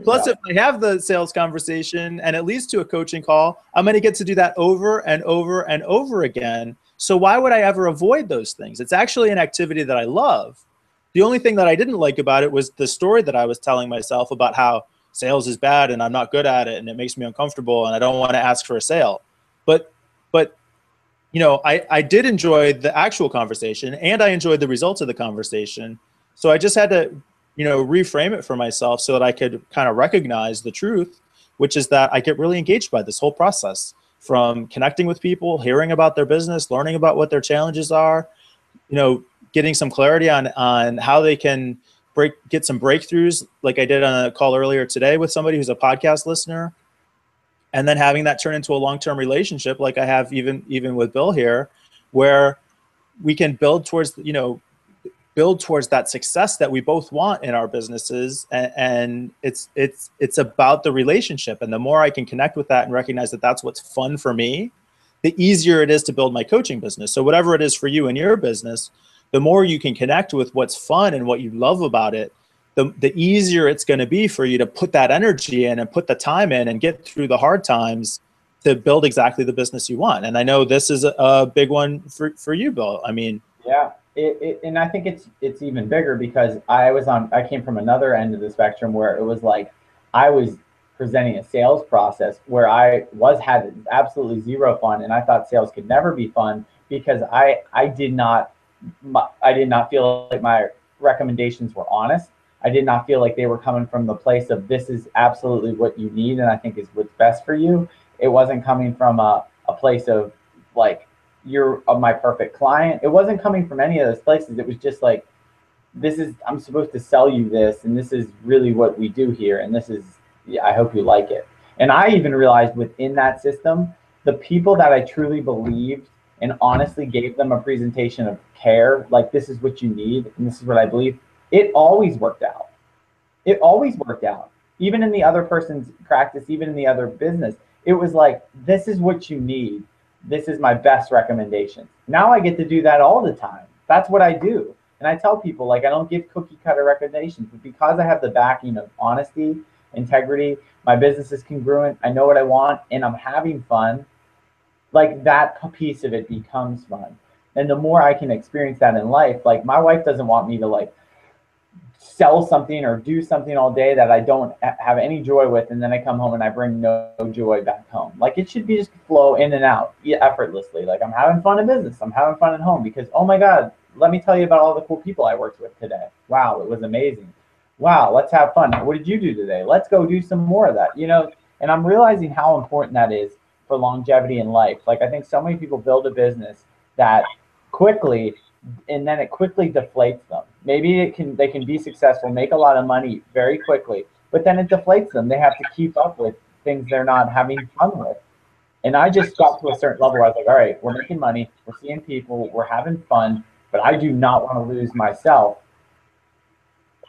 Plus, if I have the sales conversation and it leads to a coaching call, I'm going to get to do that over and over and over again. So why would I ever avoid those things? It's actually an activity that I love. The only thing that I didn't like about it was the story that I was telling myself about how sales is bad and I'm not good at it and it makes me uncomfortable and I don't want to ask for a sale. But you know, I did enjoy the actual conversation and I enjoyed the results of the conversation. So I just had to, you know, reframe it for myself so that I could kind of recognize the truth, which is that I get really engaged by this whole process, from connecting with people, hearing about their business, learning about what their challenges are, you know, getting some clarity on how they can get some breakthroughs, like I did on a call earlier today with somebody who's a podcast listener, and then having that turn into a long-term relationship, like I have even with Bill here, where we can build towards, you know, build towards that success that we both want in our businesses. And it's about the relationship. And the more I can connect with that and recognize that that's what's fun for me, the easier it is to build my coaching business. So whatever it is for you in your business, the more you can connect with what's fun and what you love about it, the easier it's going to be for you to put that energy in and put the time in and get through the hard times to build exactly the business you want. And I know this is a big one for you, Bill. I mean, yeah, and I think it's even bigger because I came from another end of the spectrum where it was like I was presenting a sales process where had absolutely zero fun, and I thought sales could never be fun because I did not feel like my recommendations were honest. I did not feel like they were coming from the place of this is absolutely what you need and I think is what's best for you. It wasn't coming from a place of like, you're my perfect client. It wasn't coming from any of those places. It was just like, I'm supposed to sell you this, and this is really what we do here. And this is, yeah, I hope you like it. And I even realized within that system, the people that I truly believed and honestly gave them a presentation of care, like this is what you need, and this is what I believe, it always worked out. It always worked out. Even in the other person's practice, even in the other business, it was like, this is what you need. This is my best recommendation. Now I get to do that all the time. That's what I do. And I tell people, like, I don't give cookie cutter recommendations, but because I have the backing of honesty, integrity, my business is congruent, I know what I want, and I'm having fun, like that piece of it becomes fun. And the more I can experience that in life, like my wife doesn't want me to like sell something or do something all day that I don't have any joy with, and then I come home and I bring no joy back home. Like it should be just flow in and out effortlessly. Like I'm having fun in business, I'm having fun at home because, oh my God, let me tell you about all the cool people I worked with today. Wow, it was amazing. Wow, let's have fun. What did you do today? Let's go do some more of that, you know? And I'm realizing how important that is for longevity in life. Like I think so many people build a business that quickly, and then it quickly deflates them. Maybe they can be successful, make a lot of money very quickly, but then it deflates them. They have to keep up with things they're not having fun with. And I just got to a certain level where I was like, all right, we're making money, we're seeing people, we're having fun, but I do not want to lose myself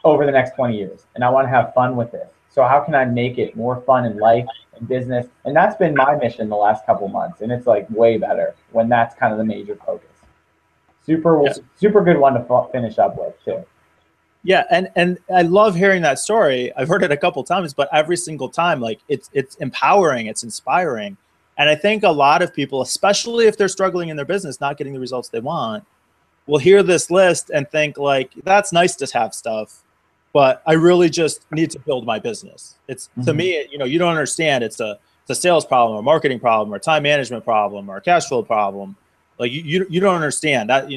over the next 20 years. And I want to have fun with this. So how can I make it more fun in life and business? And that's been my mission the last couple months. And it's like way better when that's kind of the major focus. Super good one to finish up with too. Yeah, and I love hearing that story. I've heard it a couple times, but every single time, like it's empowering, it's inspiring. And I think a lot of people, especially if they're struggling in their business, not getting the results they want, will hear this list and think like, that's nice to have stuff, but I really just need to build my business. It's to me, you know, you don't understand. It's a sales problem, or marketing problem, or time management problem, or a cash flow problem. Like you don't understand that,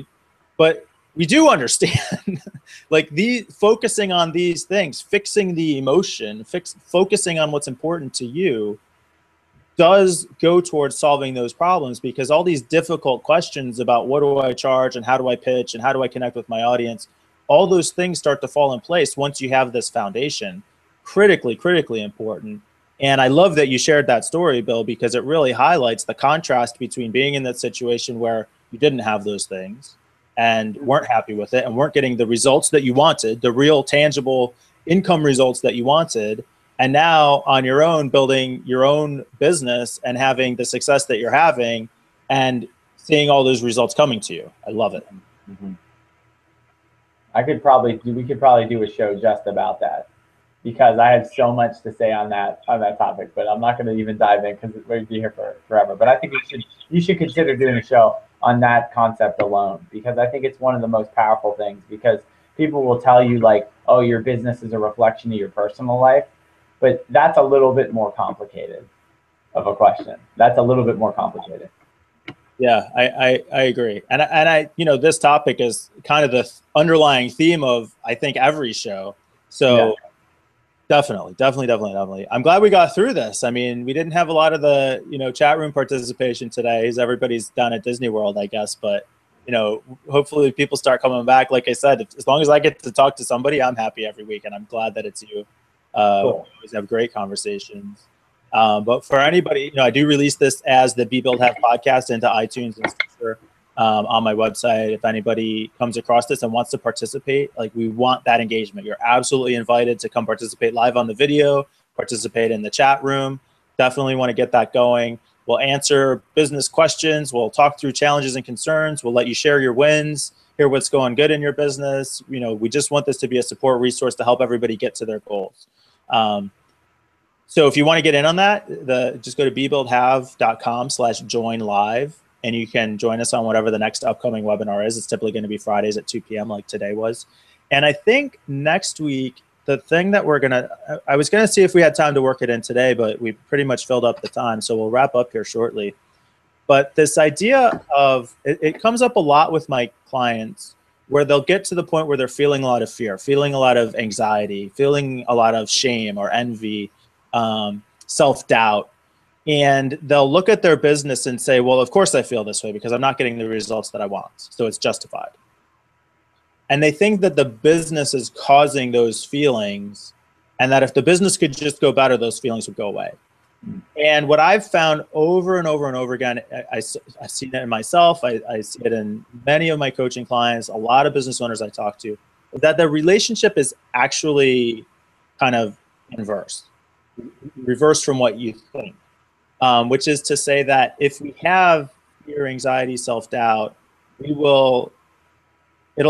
but we do understand. Like focusing on these things, fixing the emotion, focusing on what's important to you, does go towards solving those problems, because all these difficult questions about what do I charge and how do I pitch and how do I connect with my audience, all those things start to fall in place once you have this foundation. Critically important. And I love that you shared that story, Bill, because it really highlights the contrast between being in that situation where you didn't have those things and weren't happy with it and weren't getting the results that you wanted, the real tangible income results that you wanted, and now on your own, building your own business and having the success that you're having and seeing all those results coming to you. I love it. We could probably do a show just about that, because I have so much to say on that topic, but I'm not going to even dive in because we'd be here for forever. But I think you should consider doing a show on that concept alone, because I think it's one of the most powerful things, because people will tell you like, oh, your business is a reflection of your personal life, but that's a little bit more complicated of a question. That's a little bit more complicated. Yeah, I agree. And I, this topic is kind of the underlying theme of, I think, every show. So yeah. Definitely. I'm glad we got through this. I mean, we didn't have a lot of the, chat room participation today, as everybody's down at Disney World, I guess. But, hopefully people start coming back. Like I said, as long as I get to talk to somebody, I'm happy every week. And I'm glad that it's you. Cool. We always have great conversations. But for anybody, I do release this as the Be Build Have podcast into iTunes and Stitcher on my website. If anybody comes across this and wants to participate, we want that engagement. You're absolutely invited to come participate live on the video, participate in the chat room. Definitely want to get that going. We'll answer business questions. We'll talk through challenges and concerns. We'll let you share your wins, hear what's going good in your business. We just want this to be a support resource to help everybody get to their goals. So if you want to get in on that, just go to bebuildhave.com/join live, and you can join us on whatever the next upcoming webinar is. It's typically going to be Fridays at 2 p.m. like today was. And I think next week, the thing that I was going to see if we had time to work it in today, but we pretty much filled up the time. So we'll wrap up here shortly. But this idea of, it comes up a lot with my clients, where they'll get to the point where they're feeling a lot of fear, feeling a lot of anxiety, feeling a lot of shame or envy, self-doubt, and they'll look at their business and say, well, of course I feel this way because I'm not getting the results that I want, so it's justified. And they think that the business is causing those feelings, and that if the business could just go better, those feelings would go away. And what I've found over and over and over again, I've seen it in myself, I see it in many of my coaching clients, a lot of business owners I talk to, that the relationship is actually kind of inverse. Reverse from what you think, which is to say that if we have fear, anxiety, self-doubt, it'll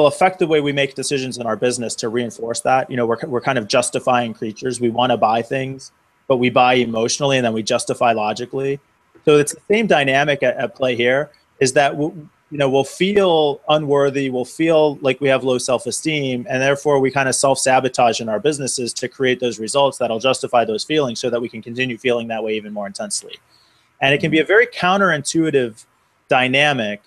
affect the way we make decisions in our business to reinforce that. We're kind of justifying creatures. We want to buy things, but we buy emotionally and then we justify logically. So it's the same dynamic at play here, is that we'll feel unworthy, we'll feel like we have low self-esteem, and therefore we kind of self-sabotage in our businesses to create those results that'll justify those feelings so that we can continue feeling that way even more intensely. And it can be a very counterintuitive dynamic,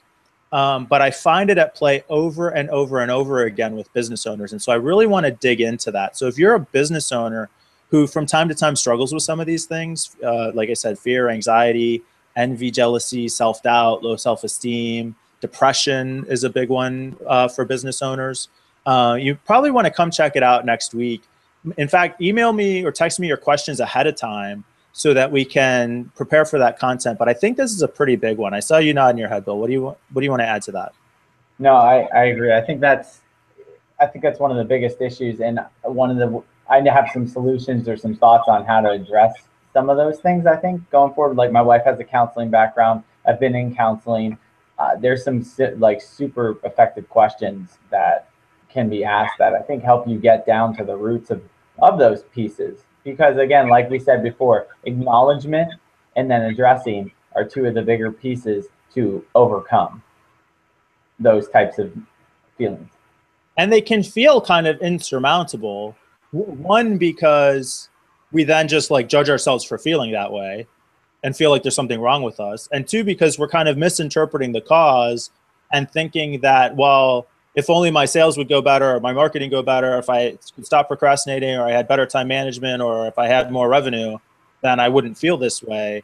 but I find it at play over and over and over again with business owners. And so I really want to dig into that. So if you're a business owner who from time to time struggles with some of these things, like I said, fear, anxiety, envy, jealousy, self-doubt, low self-esteem, depression is a big one for business owners. You probably want to come check it out next week. In fact, email me or text me your questions ahead of time so that we can prepare for that content. But I think this is a pretty big one. I saw you nodding your head, Bill. What do you want to add to that? No, I agree. I think that's one of the biggest issues, and I have some solutions or some thoughts on how to address some of those things. I think going forward, like my wife has a counseling background. I've been in counseling. There's some super effective questions that can be asked that I think help you get down to the roots of those pieces. Because again, like we said before, acknowledgement and then addressing are two of the bigger pieces to overcome those types of feelings. And they can feel kind of insurmountable. One, because we then just judge ourselves for feeling that way and feel like there's something wrong with us. And two, because we're kind of misinterpreting the cause and thinking that, well, if only my sales would go better or my marketing go better, if I could stop procrastinating or I had better time management or if I had more revenue, then I wouldn't feel this way.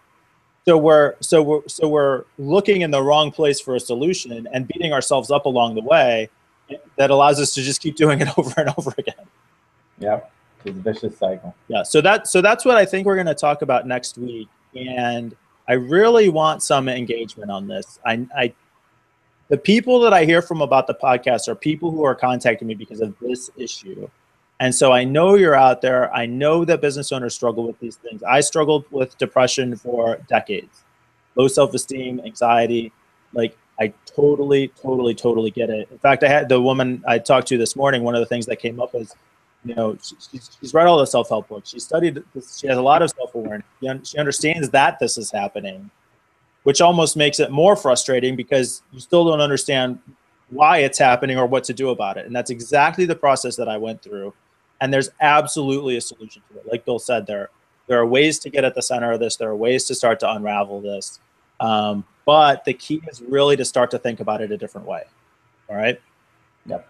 So we're looking in the wrong place for a solution and beating ourselves up along the way. That allows us to just keep doing it over and over again. Yep, it's a vicious cycle. Yeah, so that's what I think we're going to talk about next week, and I really want some engagement on this. The people that I hear from about the podcast are people who are contacting me because of this issue. And so I know you're out there. I know that business owners struggle with these things. I struggled with depression for decades, low self-esteem, anxiety. I totally, totally, totally get it. In fact, I had the woman I talked to this morning. One of the things that came up is, you know, she's read all the self-help books. She studied this. She has a lot of self-awareness. She understands that this is happening, which almost makes it more frustrating because you still don't understand why it's happening or what to do about it. And that's exactly the process that I went through. And there's absolutely a solution to it. Like Bill said, there are ways to get at the center of this. There are ways to start to unravel this. But the key is really to start to think about it a different way. All right. Yep.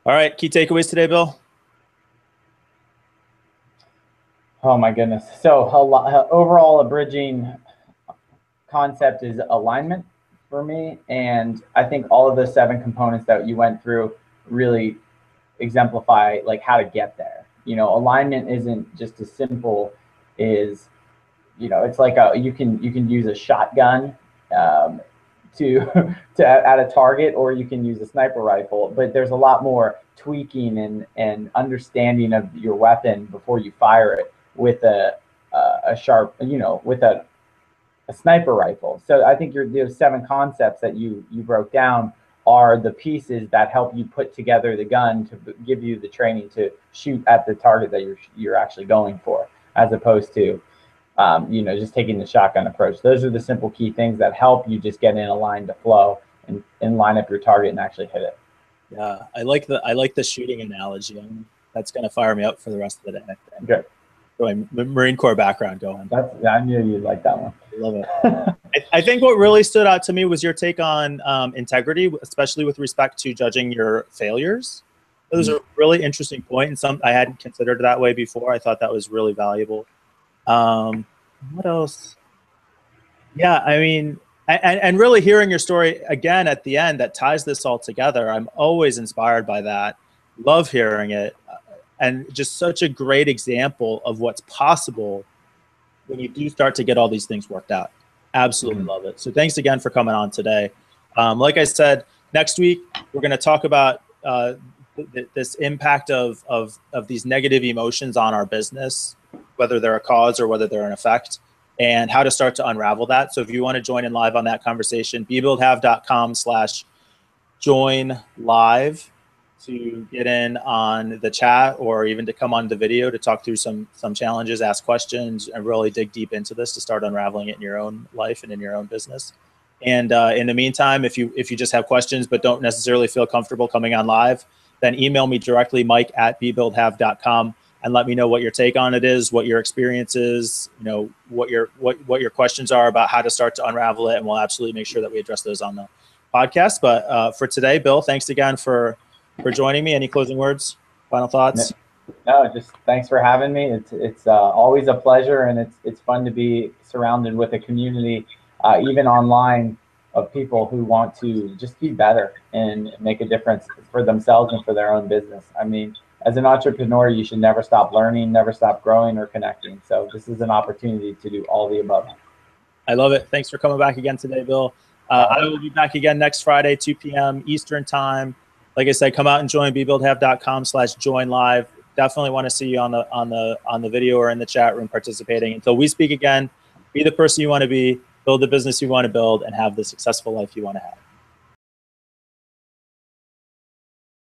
All right. Key takeaways today, Bill. Oh my goodness. So overall, a bridging concept is alignment for me. And I think all of the 7 components that you went through really exemplify like how to get there. You know, alignment isn't just as simple as, you know, it's like you can use a shotgun to at a target, or you can use a sniper rifle. But there's a lot more tweaking and understanding of your weapon before you fire it with a sharp, you know, with a sniper rifle. So I think those 7 concepts that you broke down are the pieces that help you put together the gun to give you the training to shoot at the target that you're actually going for, as opposed to you know, just taking the shotgun approach. Those are the simple key things that help you just get in a line to flow and line up your target and actually hit it. Yeah, I like the shooting analogy. That's going to fire me up for the rest of the day. Good. Marine Corps background going. I knew you'd like that one. I love it. I think what really stood out to me was your take on integrity, especially with respect to judging your failures. It was a really interesting point, and some I hadn't considered that way before. I thought that was really valuable. What else? Yeah, I mean, and really hearing your story again at the end that ties this all together. I'm always inspired by that. Love hearing it. And just such a great example of what's possible when you do start to get all these things worked out. Absolutely love it. So thanks again for coming on today. Like I said, next week, we're going to talk about this impact of these negative emotions on our business, whether they're a cause or whether they're an effect, and how to start to unravel that. So if you want to join in live on that conversation, bebuildhave.com/join live to get in on the chat, or even to come on the video to talk through some challenges, ask questions, and really dig deep into this to start unraveling it in your own life and in your own business. And in the meantime, if you just have questions but don't necessarily feel comfortable coming on live, then email me directly, mike@bebuildhave.com, and let me know what your take on it is, what your experience is, you know, what your questions are about how to start to unravel it, and we'll absolutely make sure that we address those on the podcast. But for today, Bill, thanks again for joining me. Any closing words, final thoughts? No, just thanks for having me. It's always a pleasure, and it's fun to be surrounded with a community, even online, of people who want to just be better and make a difference for themselves and for their own business. I mean, as an entrepreneur, you should never stop learning, never stop growing or connecting. So this is an opportunity to do all the above. I love it. Thanks for coming back again today, Bill. I will be back again next Friday, 2 p.m. Eastern time. Like I said, come out and join bebuildhave.com/join live. Definitely want to see you on the video or in the chat room participating. Until we speak again, be the person you want to be, build the business you want to build, and have the successful life you want to have.